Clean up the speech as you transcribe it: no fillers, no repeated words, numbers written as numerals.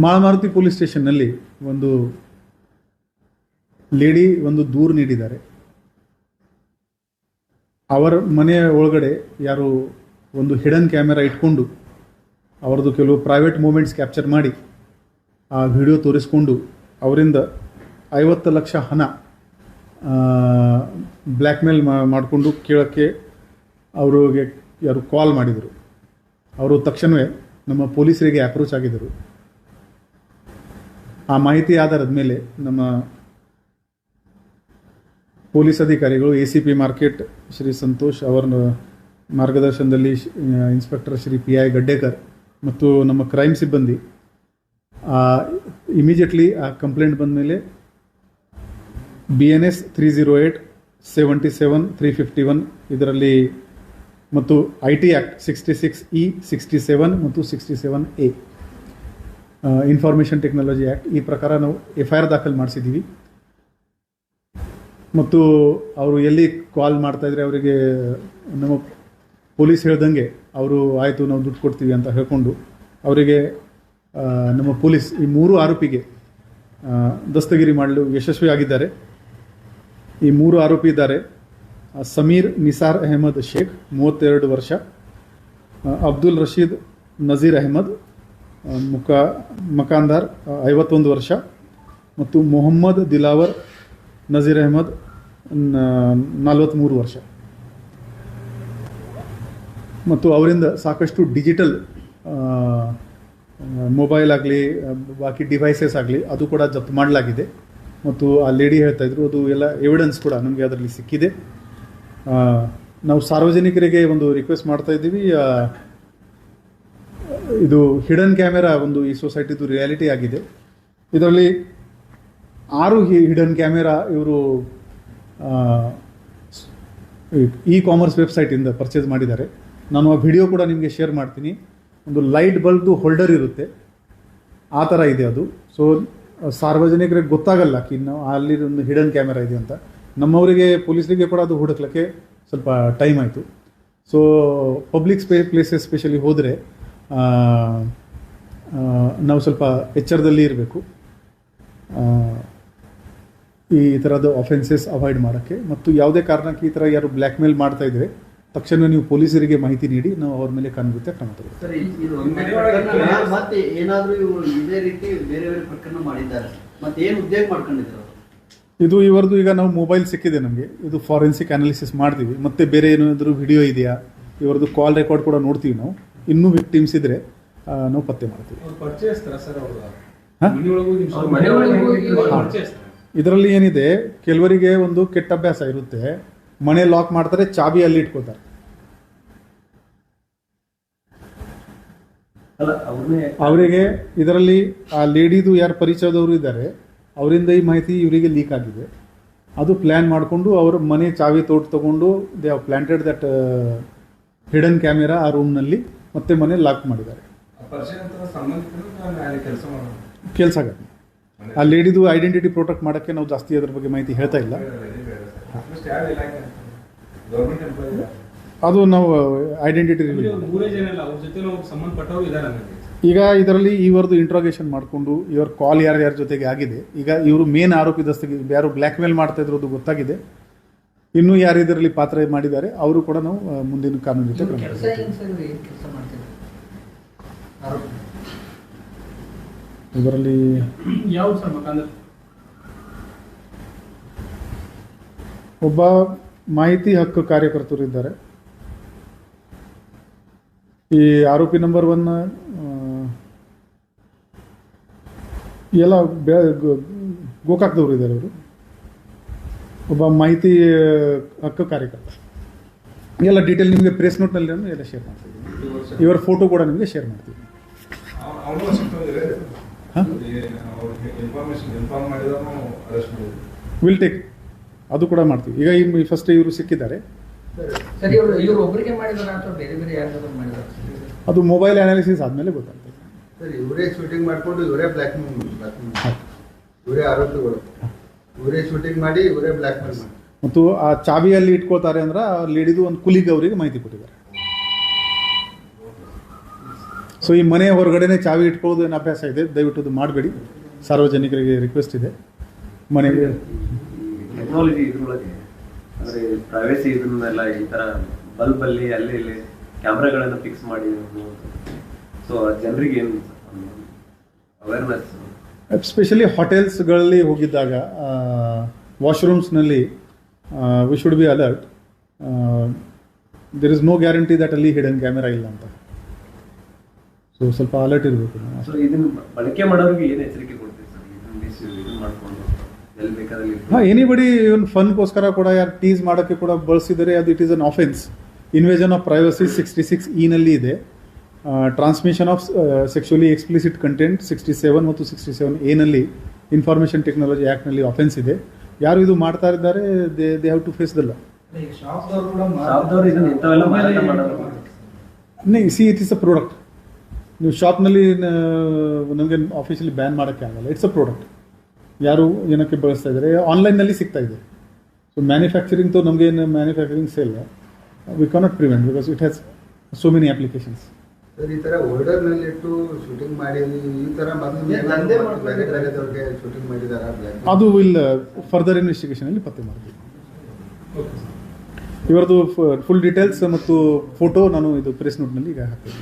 Malamaruthi police ಸ್ಟೇಷನ್ನಲ್ಲಿ ಒಂದು lady ಒಂದು ದೂರು ನೀಡಿದ್ದಾರೆ. ಅವರ ಮನೆಯ ಒಳಗಡೆ ಯಾರು ಒಂದು ಹಿಡನ್ ಕ್ಯಾಮೆರಾ ಇಟ್ಕೊಂಡು ಅವರದ್ದು ಕೆಲವು ಪ್ರೈವೇಟ್ ಮೂಮೆಂಟ್ಸ್ ಕ್ಯಾಪ್ಚರ್ ಮಾಡಿ ಆ ವಿಡಿಯೋ ತೋರಿಸ್ಕೊಂಡು ಅವರಿಂದ 50 ಲಕ್ಷ ಹಣ ಬ್ಲ್ಯಾಕ್ ಮೇಲ್ ಮಾಡಿಕೊಂಡು ಕೇಳೋಕ್ಕೆ ಅವರಿಗೆ ಯಾರು ಕಾಲ್ ಮಾಡಿದರು. ಅವರು ತಕ್ಷಣವೇ ನಮ್ಮ ಪೊಲೀಸರಿಗೆ ಅಪ್ರೋಚ್ ಆಗಿದ್ದರು. ಆ ಮಾಹಿತಿ ಆಧಾರದ ಮೇಲೆ ನಮ್ಮ ಪೊಲೀಸ್ ಅಧಿಕಾರಿಗಳು ACP ಮಾರ್ಕೆಟ್ ಶ್ರೀ ಸಂತೋಷ್ ಅವರ ಮಾರ್ಗದರ್ಶನದಲ್ಲಿ ಇನ್ಸ್ಪೆಕ್ಟರ್ ಶ್ರೀ PI ಗಡ್ಡೇಕರ್ ಮತ್ತು ನಮ್ಮ ಕ್ರೈಮ್ ಸಿಬ್ಬಂದಿ ಇಮಿಡಿಯೇಟ್ಲಿ ಆ ಕಂಪ್ಲೇಂಟ್ ಬಂದ ಮೇಲೆ BNS 308 77 351 ಇದರಲ್ಲಿ ಮತ್ತು IT ಆ್ಯಕ್ಟ್ 66E 67 ಮತ್ತು 67A ಇನ್ಫಾರ್ಮೇಷನ್ ಟೆಕ್ನಾಲಜಿ ಆ್ಯಕ್ಟ್ ಈ ಪ್ರಕಾರ ನಾವು FIR ದಾಖಲು ಮಾಡಿಸಿದ್ದೀವಿ. ಮತ್ತು ಅವರು ಎಲ್ಲಿ ಕಾಲ್ ಮಾಡ್ತಾಯಿದ್ರೆ ಅವರಿಗೆ ನಮ್ಮ ಪೊಲೀಸ್ ಹೇಳ್ದಂಗೆ ಅವರು ಆಯಿತು ನಾವು ದುಡ್ಡು ಕೊಡ್ತೀವಿ ಅಂತ ಹೇಳ್ಕೊಂಡು ಅವರಿಗೆ ನಮ್ಮ ಪೊಲೀಸ್ ಈ 3 ಆರೋಪಿಗೆ ದಸ್ತಗಿರಿ ಮಾಡಲು ಯಶಸ್ವಿಯಾಗಿದ್ದಾರೆ. ಈ 3 ಆರೋಪಿ ಇದ್ದಾರೆ. ಸಮೀರ್ ನಿಸಾರ್ ಅಹಮದ್ ಶೇಖ್ 32 ವರ್ಷ, ಅಬ್ದುಲ್ ರಶೀದ್ ನಜೀರ್ ಅಹಮದ್ ಮಕಾಂದಾರ್ 51 ವರ್ಷ ಮತ್ತು ಮೊಹಮ್ಮದ್ ದಿಲಾವರ್ ನಜೀರ್ ಅಹಮದ್ 43 ವರ್ಷ. ಮತ್ತು ಅವರಿಂದ ಸಾಕಷ್ಟು ಡಿಜಿಟಲ್ ಮೊಬೈಲ್ ಆಗಲಿ ಬಾಕಿ ಡಿವೈಸಸ್ ಆಗಲಿ ಅದು ಕೂಡ ಜಪ್ತು ಮಾಡಲಾಗಿದೆ. ಮತ್ತು ಆ ಲೇಡಿ ಹೇಳ್ತಾಯಿದ್ರು ಅದು ಎಲ್ಲ ಎವಿಡೆನ್ಸ್ ಕೂಡ ನಮಗೆ ಅದರಲ್ಲಿ ಸಿಕ್ಕಿದೆ. ನಾವು ಸಾರ್ವಜನಿಕರಿಗೆ ಒಂದು ರಿಕ್ವೆಸ್ಟ್ ಮಾಡ್ತಾ ಇದ್ದೀವಿ, ಇದು ಹಿಡನ್ ಕ್ಯಾಮೆರಾ ಒಂದು ಈ ಸೊಸೈಟಿದು ರಿಯಾಲಿಟಿ ಆಗಿದೆ. ಇದರಲ್ಲಿ 6 ಹಿಡನ್ ಕ್ಯಾಮೆರಾ ಇವರು ಕಾಮರ್ಸ್ ವೆಬ್ಸೈಟಿಂದ ಪರ್ಚೇಸ್ ಮಾಡಿದ್ದಾರೆ. ನಾನು ಆ ವಿಡಿಯೋ ಕೂಡ ನಿಮಗೆ ಶೇರ್ ಮಾಡ್ತೀನಿ. ಒಂದು ಲೈಟ್ ಬಲ್ಬ್ದು ಹೋಲ್ಡರ್ ಇರುತ್ತೆ, ಆ ಥರ ಇದೆ ಅದು. ಸೊ ಸಾರ್ವಜನಿಕರಿಗೆ ಗೊತ್ತಾಗಲ್ಲ ನಾವು ಅಲ್ಲಿ ಒಂದು ಹಿಡನ್ ಕ್ಯಾಮೆರಾ ಇದೆ ಅಂತ. ನಮ್ಮವರಿಗೆ ಪೊಲೀಸರಿಗೆ ಕೂಡ ಅದು ಹುಡುಕ್ಲಿಕ್ಕೆ ಸ್ವಲ್ಪ ಟೈಮ್ ಆಯಿತು. ಸೊ ಪಬ್ಲಿಕ್ ಪ್ಲೇಸಸ್ ಸ್ಪೆಷಲಿ ಹೋದರೆ ನಾವು ಸ್ವಲ್ಪ ಎಚ್ಚರದಲ್ಲಿ ಇರಬೇಕು ಈ ಥರದ ಆಫೆನ್ಸಸ್ ಅವಾಯ್ಡ್ ಮಾಡೋಕ್ಕೆ. ಮತ್ತು ಯಾವುದೇ ಕಾರಣಕ್ಕೆ ಈ ಥರ ಯಾರು ಬ್ಲ್ಯಾಕ್ ಮೇಲ್ ಮಾಡ್ತಾ ಇದ್ರೆ ತಕ್ಷಣ ನೀವು ಪೊಲೀಸರಿಗೆ ಮಾಹಿತಿ ನೀಡಿ ನಾವು ಅವ್ರ ಮೇಲೆ ಕಾನೂನು ಕ್ರಮ ತಗೊಳ್ತೀವಿ. ಇದು ಇವರದು ಈಗ ನಾವು ಮೊಬೈಲ್ ಸಿಕ್ಕಿದೆ ನಮಗೆ, ಇದು ಫಾರೆನ್ಸಿಕ್ ಅನಾಲಿಸಿಸ್ ಮಾಡ್ತೀವಿ. ಮತ್ತೆ ಬೇರೆ ಏನಾದರೂ ವಿಡಿಯೋ ಇದೆಯಾ ಇವರದು ಕಾಲ್ ರೆಕಾರ್ಡ್ ಕೂಡ ನೋಡ್ತೀವಿ ನಾವು. ಇನ್ನೂ ವಿಕ್ಟಿಮ್ಸ್ ಇದ್ದರೆ ನಾವು ಪತ್ತೆ ಮಾಡ್ತೀವಿ. ಇದರಲ್ಲಿ ಏನಿದೆ, ಕೆಲವರಿಗೆ ಒಂದು ಕೆಟ್ಟ ಅಭ್ಯಾಸ ಇರುತ್ತೆ, ಮನೆ ಲಾಕ್ ಮಾಡ್ತಾರೆ, ಚಾಬಿ ಅಲ್ಲಿ ಇಟ್ಕೋತಾರೆ. ಅವರಿಗೆ ಇದರಲ್ಲಿ ಆ ಲೇಡಿದು ಯಾರು ಪರಿಚಯದವರು ಇದ್ದಾರೆ ಅವರಿಂದ ಈ ಮಾಹಿತಿ ಇವರಿಗೆ ಲೀಕ್ ಆಗಿದೆ. ಅದು ಪ್ಲ್ಯಾನ್ ಮಾಡಿಕೊಂಡು ಅವ್ರ ಮನೆ ಚಾವಿ ತಗೊಂಡು they have planted that hidden camera ಆ ರೂಮ್ನಲ್ಲಿ, ಮತ್ತೆ ಮನೆ ಲಾಕ್ ಮಾಡಿದ್ದಾರೆ. ಕೆಲಸ ಆಗುತ್ತೆ. ಆ ಲೇಡಿದು ಐಡೆಂಟಿಟಿ ಪ್ರೊಟೆಕ್ಟ್ ಮಾಡೋಕ್ಕೆ ನಾವು ಜಾಸ್ತಿ ಅದ್ರ ಬಗ್ಗೆ ಮಾಹಿತಿ ಹೇಳ್ತಾ ಇಲ್ಲ. ಅದು ನಾವು ಐಡೆಂಟಿಟಿ ಈಗ ಇದರಲ್ಲಿ ಇವರದು ಇಂಟ್ರಾಗೇಷನ್ ಮಾಡಿಕೊಂಡು ಇವ್ರ ಕಾಲ್ ಯಾರ್ಯಾರ ಜೊತೆಗೆ ಆಗಿದೆ. ಈಗ ಇವರು ಮೇನ್ ಆರೋಪಿ ದಸ್ತಗಿರಿ ಯಾರು ಬ್ಲ್ಯಾಕ್ ಮೇಲ್ ಮಾಡ್ತಾ ಇದ್ರು ಅದು ಗೊತ್ತಾಗಿದೆ. ಇನ್ನೂ ಯಾರು ಇದರಲ್ಲಿ ಪಾತ್ರ ಮಾಡಿದ್ದಾರೆ ಅವರು ಕೂಡ ನಾವು ಮುಂದಿನ ಕಾನೂನು ಜೊತೆ ಇದರಲ್ಲಿ ಒಬ್ಬ ಮಾಹಿತಿ ಹಕ್ಕು ಕಾರ್ಯಕರ್ತರು ಇದ್ದಾರೆ. ಈ ಆರೋಪಿ ನಂಬರ್ 1 ಎಲ್ಲ ಗೋಕಾಕ್ದವರು ಇದ್ದಾರೆ. ಅವರು ಒಬ್ಬ ಮಾಹಿತಿ ಹಕ್ಕು ಕಾರ್ಯಕರ್ತ. ಎಲ್ಲ ಡೀಟೇಲ್ ನಿಮಗೆ ಪ್ರೆಸ್ ನೋಟ್ನಲ್ಲಿ ಎಲ್ಲ ಶೇರ್ ಮಾಡ್ತೀವಿ. ಇವರ ಫೋಟೋ ಕೂಡ ನಿಮಗೆ ಶೇರ್ ಮಾಡ್ತೀವಿ. ವಿಲ್ ಟೇಕ್ ಅದು ಕೂಡ ಮಾಡ್ತೀವಿ. ಈಗ ಫಸ್ಟ್ ಇವರು ಸಿಕ್ಕಿದ್ದಾರೆ, ಅದು ಮೊಬೈಲ್ ಅನಾಲಿಸಿಸ್ ಆದಮೇಲೆ ಗೊತ್ತಾಗ್ತದೆ. ಇವರೇ ಶೂಟಿಂಗ್ ಮಾಡಿಕೊಂಡು ಇವರೇ ಬ್ಲ್ಯಾಕ್ ಇವರೇ ಆರೋಪಿಗಳು, ಇವರೇ ಶೂಟಿಂಗ್ ಮಾಡಿ ಇವರೇ ಬ್ಲ್ಯಾಕ್ ಮೇಲ್ ಮಾಡಿ ಮತ್ತು ಆ ಚಾಬಿಯಲ್ಲಿ ಇಟ್ಕೋತಾರೆ ಅಂದ್ರೆ ಲೇಡಿದು ಒಂದು ಕುಲಿಗೆ ಅವರಿಗೆ ಮಾಹಿತಿ ಕೊಟ್ಟಿದ್ದಾರೆ. ಸೊ ಈ ಮನೆ ಹೊರಗಡೆನೆ ಚಾವಿ ಇಟ್ಕೊಳ್ಳೋದು ಏನು ಅಭ್ಯಾಸ ಇದೆ, ದಯವಿಟ್ಟು ಅದು ಮಾಡಬೇಡಿ. ಸಾರ್ವಜನಿಕರಿಗೆ ರಿಕ್ವೆಸ್ಟ್ ಇದೆ. ಮನೆಗೆ ಟೆಕ್ನಾಲಜಿ ಇದ್ರೊಳಗೆ ಅಂದರೆ ಪ್ರೈವೇಸಿ ಇದನ್ನೆಲ್ಲ ಈ ಥರ ಬಲ್ಬಲ್ಲಿ ಅಲ್ಲಿ ಇಲ್ಲಿ ಕ್ಯಾಮ್ರಾಗಳನ್ನು ಫಿಕ್ಸ್ ಮಾಡಿ, ಸೊ ಜನರಿಗೆ ಏನು ಅವೇರ್ನೆಸ್? ಎಸ್ಪೆಷಲಿ ಹೋಟೆಲ್ಸ್ಗಳಲ್ಲಿ ಹೋಗಿದ್ದಾಗ ವಾಶ್ರೂಮ್ಸ್ನಲ್ಲಿ we should be alert. There is no guarantee that ಅಲ್ಲಿ ಹಿಡನ್ ಕ್ಯಾಮೆರಾ ಇಲ್ಲ ಅಂತ. ಸೊ ಸ್ವಲ್ಪ ಅಲರ್ಟ್ ಇರಬೇಕು. ಸೊ ಇದನ್ನು ಬಳಕೆ ಮಾಡೋರಿಗೆ ಏನು ಎಚ್ಚರಿಕೆ ಕೊಡ್ತೀವಿ ಸರ್? ಇದನ್ನು ಮಾಡ್ಕೊಂಡು ಎಲ್ಲಿ ಬೇಕಾದಲ್ಲಿ ಹಾಂ, ಎನಿಬಡಿ ಇವನ್ ಫನ್ಗೋಸ್ಕರ ಕೂಡ ಯಾರು ಟೀಸ್ ಮಾಡೋಕ್ಕೆ ಕೂಡ ಬಳಸಿದರೆ ಅದು it is an offence. Invasion of privacy 66 E ಇದೆ. Transmission of sexually explicit content 67 ಮತ್ತು 67 A ಇನ್ಫಾರ್ಮೇಷನ್ ಟೆಕ್ನಾಲಜಿ ಆ್ಯಕ್ಟ್ನಲ್ಲಿ ಆಫೆನ್ಸ್ ಇದೆ. ಯಾರು ಇದು ಮಾಡ್ತಾ ಇದ್ದಾರೆ, they have to face the law. ಶಾಪ್ದವ್ರು ಇದನ್ನು ಇಂಥವೆಲ್ಲ ಮಾರಾಟ ಮಾಡೋದು see it is a product. ನೀವು ಶಾಪ್ನಲ್ಲಿ ನಮಗೆ ಆಫೀಷಿಯಲಿ ಬ್ಯಾನ್ ಮಾಡೋಕ್ಕೆ ಆಗಲ್ಲ. It's a product. ಯಾರು ಏನಕ್ಕೆ ಬಳಸ್ತಾ ಇದ್ದಾರೆ, ಆನ್ಲೈನ್ನಲ್ಲಿ ಸಿಗ್ತಾ ಇದೆ. ಸೊ ಮ್ಯಾನುಫ್ಯಾಕ್ಚರಿಂಗ್ ನಮಗೇನು manufacturing sale V cannot prevent because it has so many applications. Sir, ಈ ಥರ ಹೋಲ್ಡರ್ನಲ್ಲಿ ಇಟ್ಟು ಶೂಟಿಂಗ್ ಮಾಡಿ ಈ ಥರ ಮೊದಲು ಬೇರೆ ಬೇರೆದವ್ರಿಗೆ ಶೂಟಿಂಗ್ ಮಾಡಿದಾರ? ಅದು ವಿಲ್ ಫರ್ದರ್ ಇನ್ವೆಸ್ಟಿಗೇಷನಲ್ಲಿ ಪತ್ತೆ ಮಾಡಬೇಕು. ಇವರದು ಫುಲ್ ಡೀಟೇಲ್ಸ್ ಮತ್ತು ಫೋಟೋ ನಾನು ಇದು ಪ್ರೆಸ್ ನೋಟ್ನಲ್ಲಿ ಈಗ ಹಾಕ್ತೀನಿ.